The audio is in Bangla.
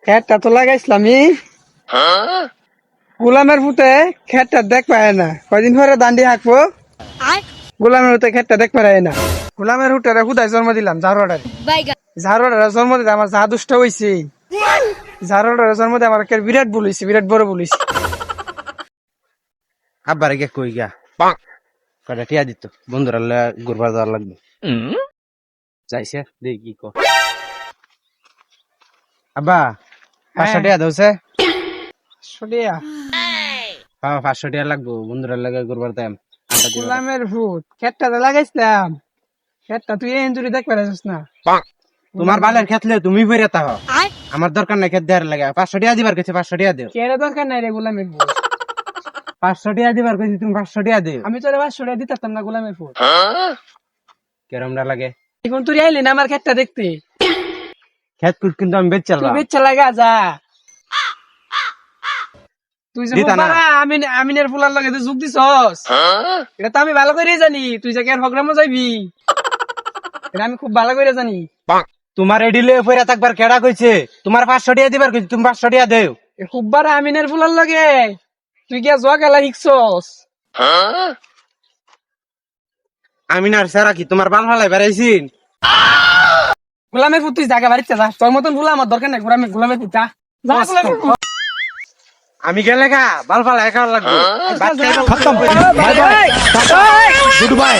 খেতটা তো লাগাইছিলাম গোলামের ফুটে খেতটা দেখ পায় না, কয়দিন পরে দান্ডি হাঁকবো। গোলামের ফুটে খেতটা দেখ পায় না। গোলামের ফুটে হুদায় জন্ম দিলাম ঝাড়ুয়াটারে। ঝাড়ুয়াটারে জন্ম দিতে আমার যা দুষ্ট হয়েছে, ঝাড়ুয়াটারে জন্ম দিয়ে আমার বিরাট ভুল হয়েছে, বিরাট বড় ভুল হয়েছে। আব্বারে গে কই গা কয়টা টিয়া দিত বন্ধুরা ঘুরবার যাওয়ার লাগবে যাইছে দেখি কি কো আব্বা 500 টিয়া দউছে সরিয়া হ্যাঁ 500 টিয়া লাগবো বন্ধুরা লাগে ঘুরবার যাম গোলামের ফুট খেতটা তো লাগাইছিলাম, খেতটা তুই এঞ্জুরি দেখ পারিস না। তোমার বালের খেতলে তুমি ফিরে তাহ আমার দরকার নাই খেত দেওয়ার লাগে 500 টিয়া দিবার কইছে 500 টিয়া দিও কেন দরকার নাই রে গোলামের ফুট, 500 টিয়া দিবার কইছি তুমি 500 টিয়া দিও আমি তোর 500 দিতাম না গোলামের ফুট। কেরমটা লাগে এখন তুই আইলি না আমার খেতটা দেখতে, খেত কুট কিন্তু আমি বেচ তুই চালাম বেচ্চা লাগা যা। তুই যে দিতা না। আমিনের ফুলার লগে তুই যোগ দিছস, এটা তো আমি ভালো করে জানি। তুই যে কেন প্রোগ্রামে যাইবি এটা আমি খুব ভালো করে জানি। তোমার এডিলে ফিরে থাকবার কেডা কইছে তোমার 500 টিয়া দিবার কইছি তুমি 500 টিয়া দেও খুব বার আমিনের ফুলার লগে তুই কি জোয়া খেলা শিখছস? আমি না সারা কি তোমার বাল ফালাই বেড়াইছিন গোলামের ফুট তুই জায়গা বাড়িতে যা, তোর মতন ফুলা আমার দরকার নাই। গোলামের ফুট যা যা গোলামের ফুট। আমি গেলে গা বাল ফালাই খাওয়া লাগবে খতম। Bye bye. Good bye.